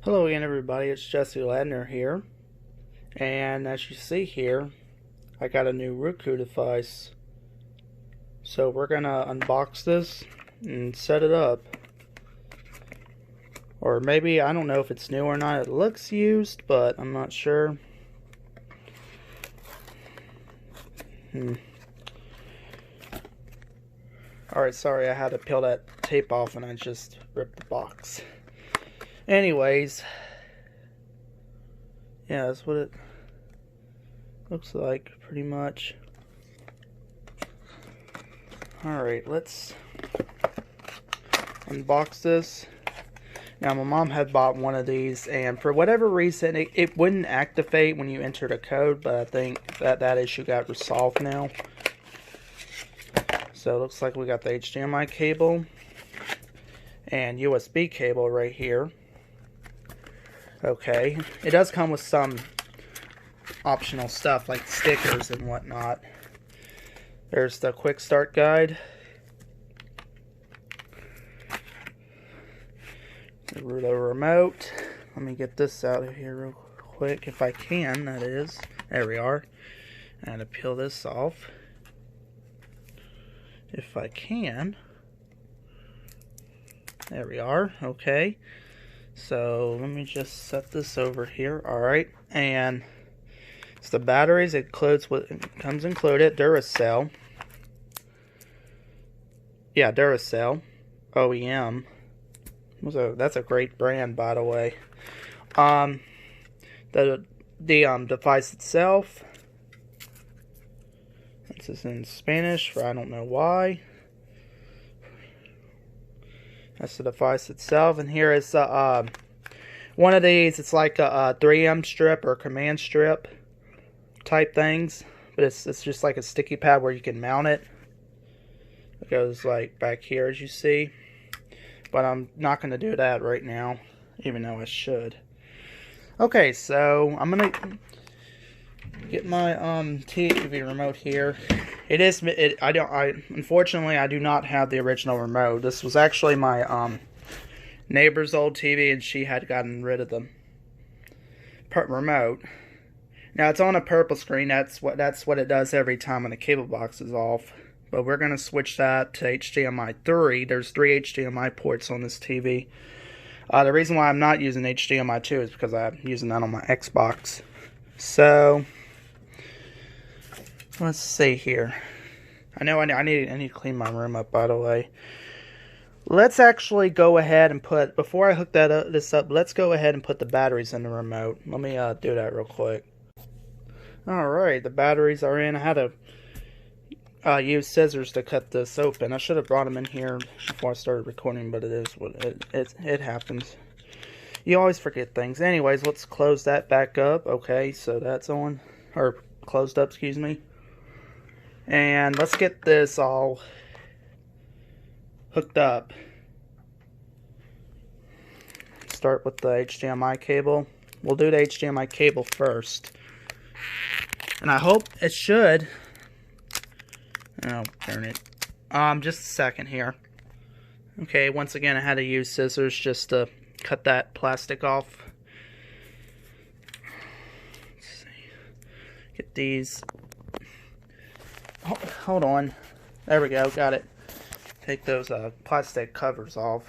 Hello again everybody, it's Jesse Ladner here, and as you see here, I got a new Roku device. So we're gonna unbox this and set it up. Or maybe, I don't know if it's new or not, it looks used, but I'm not sure. Alright, sorry, I had to peel that tape off and I just ripped the box. Anyways, yeah, that's what it looks like, pretty much. Alright, let's unbox this. Now, my mom had bought one of these, and for whatever reason, it wouldn't activate when you entered a code, but I think that issue got resolved now. So, it looks like we got the HDMI cable and USB cable right here. Okay, it does come with some optional stuff like stickers and whatnot. There's the quick start guide. The remote. Let me get this out of here real quick, if I can, that is. There we are. I had to peel this off. If I can. There we are. Okay. So let me just set this over here. Alright. And it's the batteries. It includes what comes included. Duracell. Yeah, Duracell. OEM. That's a great brand, by the way. The device itself. This is in Spanish, for I don't know why. That's the device itself, and here is one of these. It's like a 3M strip or command strip type things, but it's just like a sticky pad where you can mount it. It goes like back here, as you see. But I'm not going to do that right now, even though I should. Okay, so I'm going to get my TV remote here. Unfortunately, I do not have the original remote. This was actually my neighbor's old TV, and she had gotten rid of the remote. Now it's on a purple screen. That's what it does every time when the cable box is off. But we're going to switch that to HDMI 3. There's 3 HDMI ports on this TV. The reason why I'm not using HDMI 2 is because I'm using that on my Xbox. So, let's see here. I know I need to clean my room up, by the way. Let's actually go ahead and put, before I hook this up, let's go ahead and put the batteries in the remote. Let me do that real quick. Alright, the batteries are in. I had to use scissors to cut this open. I should have brought them in here before I started recording, but it is what it happens. You always forget things. Anyways, let's close that back up. Okay, so that's on, or closed up, excuse me. And let's get this all hooked up. Start with the HDMI cable. We'll do the HDMI cable first. And I hope it should. Oh, darn it. Just a second here. Okay, once again, I had to use scissors just to cut that plastic off. Let's see. Get these. Hold on. There we go, got it. Take those plastic covers off.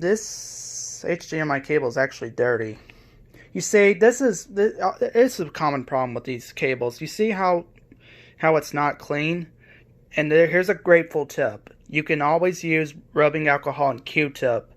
This HDMI cable is actually dirty. You see, this is a common problem with these cables. You see how it's not clean? And here's a grateful tip. You can always use rubbing alcohol and Q-tip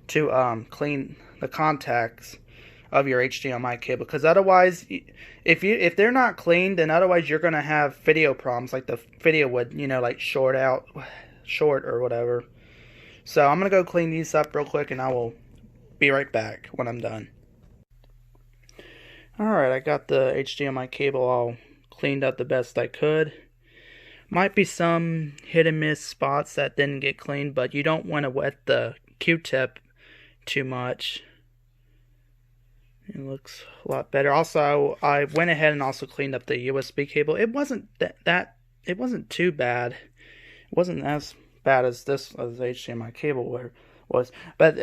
to clean the contacts of your HDMI cable, because otherwise, if they're not clean, then otherwise you're going to have video problems, like the video would, like short or whatever. So I'm going to go clean these up real quick, and I will be right back when I'm done. Alright, I got the HDMI cable all cleaned up the best I could. Might be some hit and miss spots that didn't get cleaned, but you don't want to wet the Q-tip too much. It looks a lot better. Also, I went ahead and also cleaned up the USB cable. It wasn't it wasn't too bad. It wasn't as bad as this HDMI cable was. But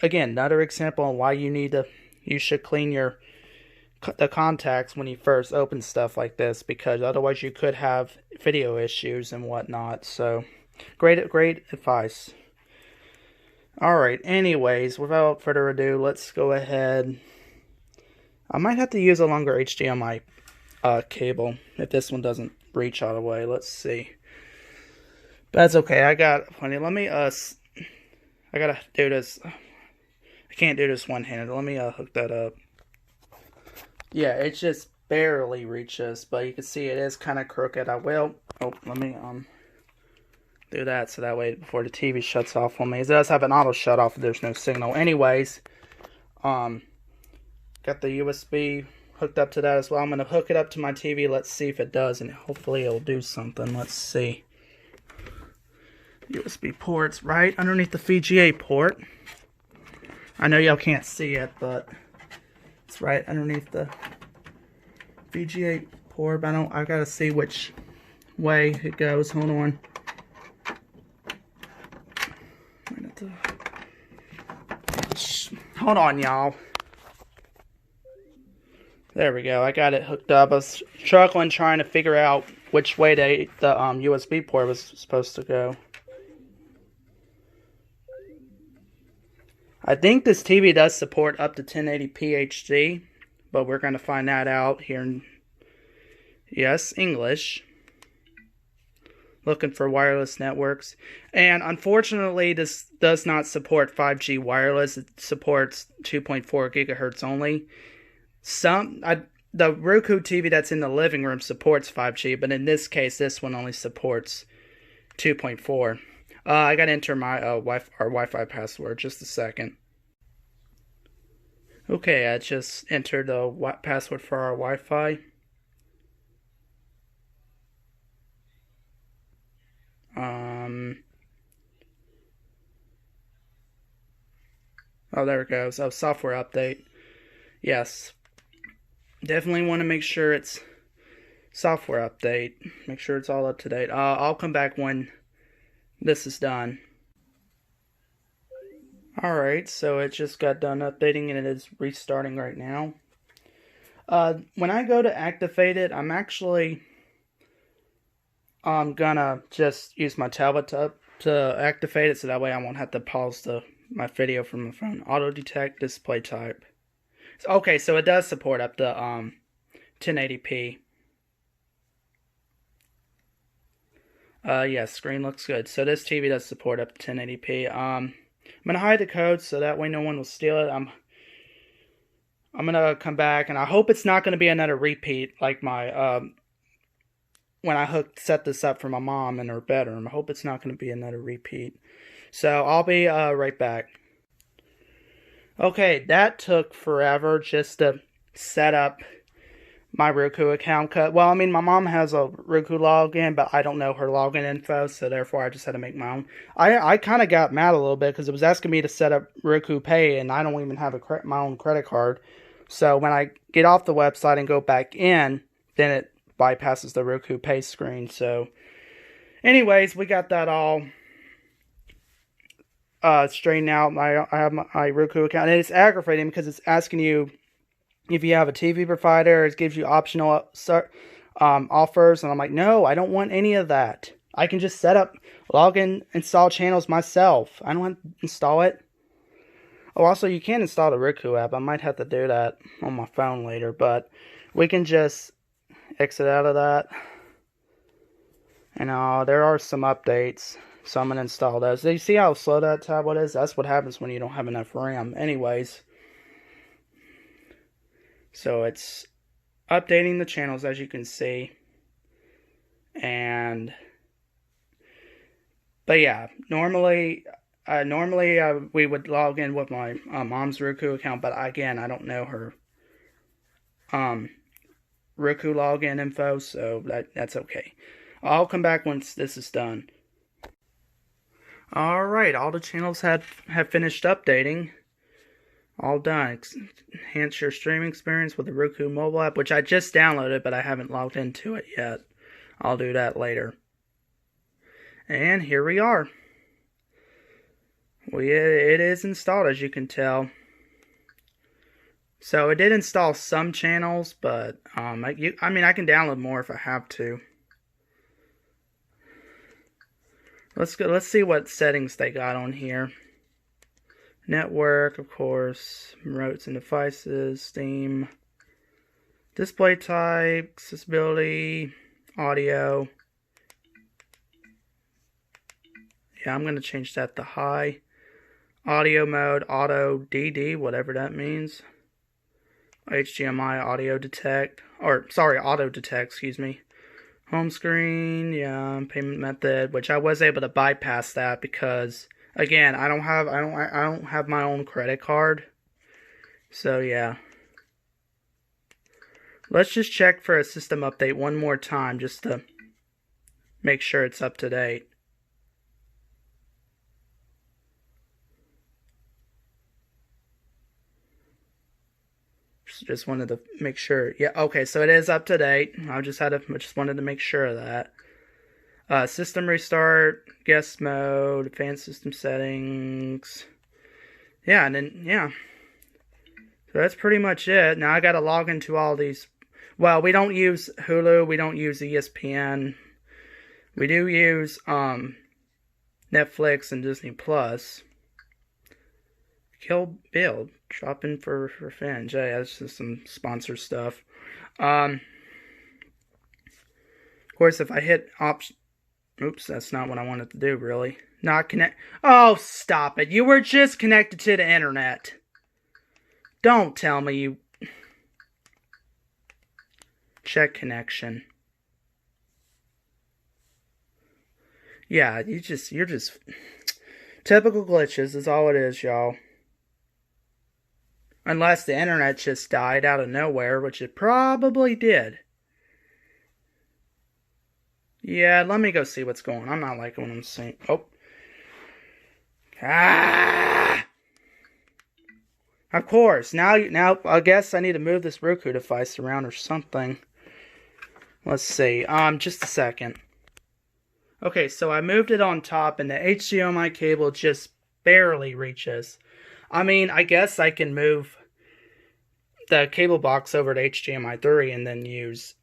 again, another example on why you should clean the contacts when you first open stuff like this, because otherwise you could have video issues and whatnot. So great advice. Alright, anyways, without further ado, let's go ahead. I might have to use a longer HDMI cable if this one doesn't reach all the way. Let's see. But that's okay, I got plenty. Let me I gotta do this. I can't do this one-handed. Let me hook that up. Yeah, it just barely reaches, but you can see it is kind of crooked. Let me do that so that way before the TV shuts off on me. It does have an auto shut off if there's no signal. Anyways, got the USB hooked up to that as well. I'm going to hook it up to my TV. Let's see if it does, and hopefully it'll do something. Let's see. USB ports right underneath the VGA port. I know y'all can't see it, but it's right underneath the VGA port. But I gotta see which way it goes. Hold on. Hold on, y'all. There we go. I got it hooked up. I was struggling trying to figure out which way the USB port was supposed to go. I think this TV does support up to 1080p HD, but we're going to find that out here in, yes, English. Looking for wireless networks. And unfortunately, this does not support 5G wireless. It supports 2.4 gigahertz only. The Roku TV that's in the living room supports 5G, but in this case, this one only supports 2.4. I gotta enter my our Wi-Fi password. Just a second. Okay, I just entered the password for our Wi-Fi. Oh, there it goes. Oh, software update. Yes. Definitely want to make sure it's software update. Make sure it's all up to date. I'll come back when this is done. Alright, so it just got done updating and it is restarting right now. When I go to activate it, I'm actually gonna just use my tablet to activate it, so that way I won't have to pause my video from the phone. Auto detect display type. Okay, so it does support up to 1080p. Yeah, screen looks good. So this TV does support up to 1080p. I'm gonna hide the code so that way no one will steal it. I'm gonna come back, and I hope it's not gonna be another repeat like my when I set this up for my mom in her bedroom. I hope it's not gonna be another repeat. So I'll be right back. Okay, that took forever just to set up my Roku account. Well, I mean, my mom has a Roku login, but I don't know her login info, so therefore I just had to make my own. I kind of got mad a little bit because it was asking me to set up Roku Pay, and I don't even have my own credit card. So when I get off the website and go back in, then it bypasses the Roku Pay screen. So anyways, we got that all straightened out. I have my Roku account, and it's aggravating because it's asking you if you have a TV provider. It gives you optional offers, and I'm like, no, I don't want any of that. I can just set up, log in, install channels myself. I don't want to install it. Oh, also, you can install the Roku app. I might have to do that on my phone later, but we can just exit out of that. And there are some updates, so I'm going to install those. Do you see how slow that tablet is? That's what happens when you don't have enough RAM. Anyways, so it's updating the channels, as you can see. But yeah, normally we would log in with my mom's Roku account, but again, I don't know her Roku login info, so that's okay. I'll come back once this is done. Alright, all the channels have finished updating. All done. Enhance your streaming experience with the Roku mobile app, which I just downloaded, but I haven't logged into it yet. I'll do that later. And here we are. Well, yeah, it is installed, as you can tell. So it did install some channels, but I mean, I can download more if I have to. Let's go. Let's see what settings they got on here. Network, of course, remotes and devices, Steam, display type, accessibility, audio. Yeah, I'm going to change that to high. Audio mode, auto DD, whatever that means. HDMI audio detect, or sorry, auto detect, excuse me. Home screen, yeah, payment method, which I was able to bypass that because again, I don't have my own credit card. So yeah. Let's just check for a system update one more time just to make sure it's up to date. Just wanted to make sure. Yeah, okay, so it is up to date. I just wanted to make sure of that. System restart, guest mode, advanced system settings. Yeah, and then yeah. So that's pretty much it. Now I gotta log into all these. Well, we don't use Hulu, we don't use ESPN. We do use Netflix and Disney Plus. Kill Bill, shopping for revenge. Yeah, that's just some sponsor stuff. Of course, if I hit option, oops, that's not what I wanted to do. Really, not connect. Oh, stop it! You were just connected to the internet. Don't tell me you check connection. Yeah, you're just typical glitches is all it is, y'all. Unless the internet just died out of nowhere, which it probably did. Yeah, let me go see what's going on. I'm not liking what I'm seeing. Oh. Ah! Of course. Now I guess I need to move this Roku device around or something. Let's see. Just a second. Okay, so I moved it on top and the HDMI cable just barely reaches. I mean, I guess I can move the cable box over to HDMI 3 and then use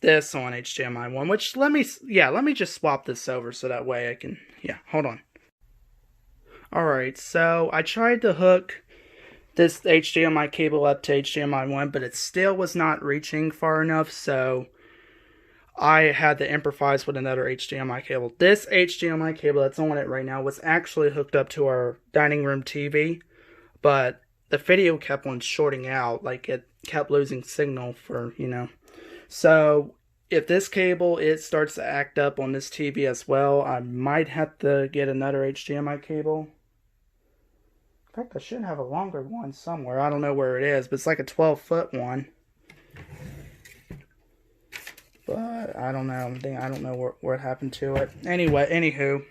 this on HDMI 1, which let me just swap this over so that way I can, hold on. Alright, so I tried to hook this HDMI cable up to HDMI 1, but it still was not reaching far enough, so I had to improvise with another HDMI cable. This HDMI cable that's on it right now was actually hooked up to our dining room TV, but the video kept on shorting out, like it kept losing signal for, So if this cable, it starts to act up on this TV as well, I might have to get another HDMI cable. In fact, I should have a longer one somewhere. I don't know where it is, but it's like a 12-foot one. But I don't know. I don't know what happened to it. Anyway, anywho.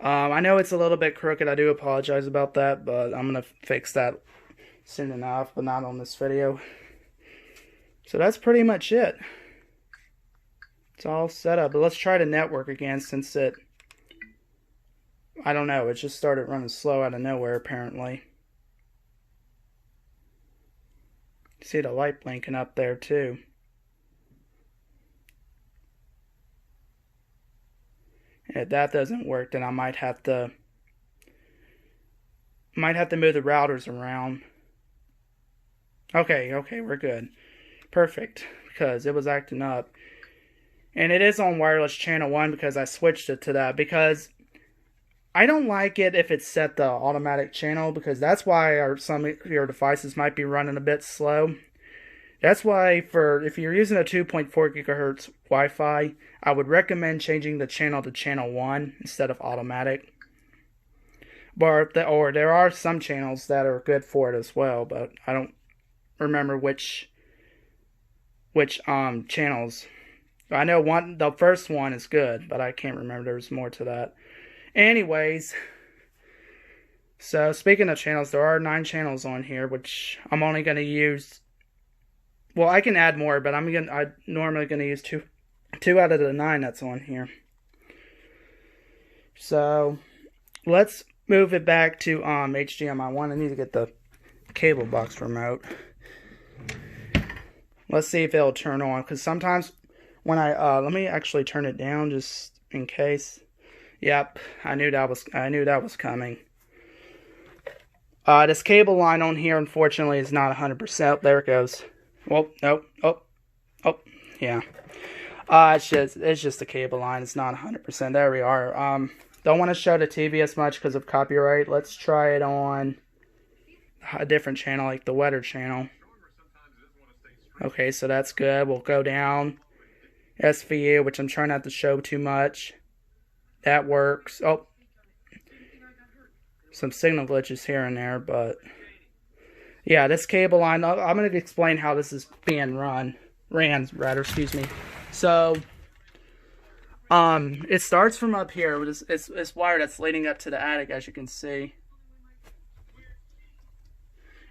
I know it's a little bit crooked. I do apologize about that, but I'm going to fix that soon enough, but not on this video. So that's pretty much it. It's all set up. But let's try to network again since I don't know, it just started running slow out of nowhere apparently. See the light blinking up there too. If that doesn't work, then I might have to move the routers around. Okay, we're good. Perfect, because it was acting up. And it is on wireless channel 1 because I switched it to that, because I don't like it if it's set to automatic channel, because that's why some of your devices might be running a bit slow. That's why if you're using a 2.4 gigahertz Wi-Fi, I would recommend changing the channel to channel 1 instead of automatic. Or there are some channels that are good for it as well, but I don't remember which channels. I know the first one is good, but I can't remember. There's more to that. Anyways, so speaking of channels, there are 9 channels on here, which I'm only going to use. Well, I can add more, but I'm normally going to use two out of the 9 that's on here. So let's move it back to HDMI 1. I need to get the cable box remote. Let's see if it'll turn on, because sometimes when I let me actually turn it down just in case. Yep, I knew that was coming. This cable line on here, unfortunately, is not 100%. There it goes. Well, nope. Oh, yeah. It's just a cable line. It's not 100%. There we are. Don't want to show the TV as much because of copyright. Let's try it on a different channel, like the weather channel. Okay, so that's good. We'll go down. SVU, which I'm trying not to show too much. That works. Oh. Some signal glitches here and there, but yeah, this cable line, I'm going to explain how this is being ran, excuse me. So, it starts from up here. It's wire that's leading up to the attic, as you can see.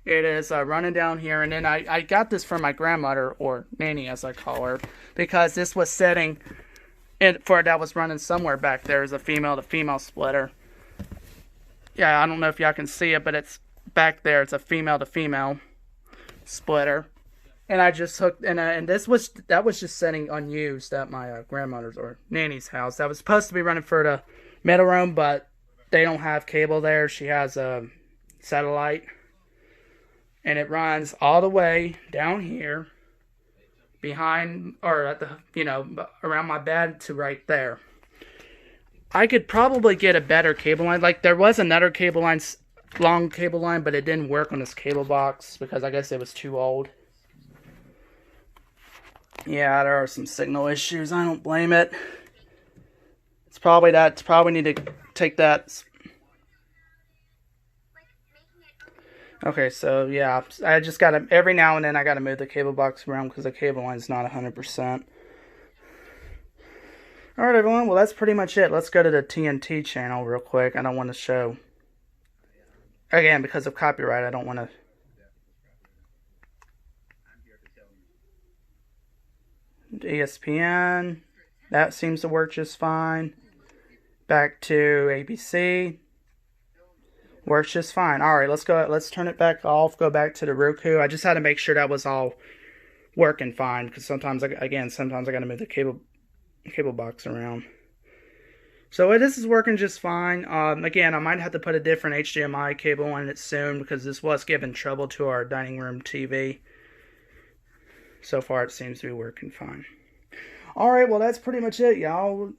It is running down here, and then I got this from my grandmother, or nanny as I call her, because this was setting, that was running somewhere back there as a female-to-female splitter. Yeah, I don't know if y'all can see it, but it's back there. It's a female-to-female splitter. And I just hooked, and that was just setting unused at my grandmother's or nanny's house. That was supposed to be running for the middle room, but they don't have cable there. She has a satellite. And it runs all the way down here, behind, or at the, around my bed to right there. I could probably get a better cable line. Like, there was another cable line, long cable line, but it didn't work on this cable box because I guess it was too old. Yeah, there are some signal issues. I don't blame it. It's probably that. It's probably need to take that. Okay, so yeah, I just gotta, every now and then I gotta move the cable box around because the cable line's not 100%. Alright everyone, well that's pretty much it. Let's go to the TNT channel real quick. I don't want to show, again, because of copyright, I don't want to. ESPN, that seems to work just fine. Back to ABC. Works just fine. Alright, let's turn it back off, go back to the Roku. I just had to make sure that was all working fine, because sometimes I gotta move the cable box around. So this is working just fine. Again, I might have to put a different HDMI cable on it soon, because this was giving trouble to our dining room TV. So far it seems to be working fine. Alright, well that's pretty much it, y'all.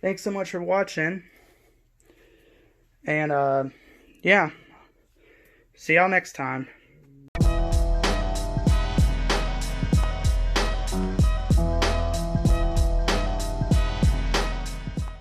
Thanks so much for watching. And yeah. See y'all next time.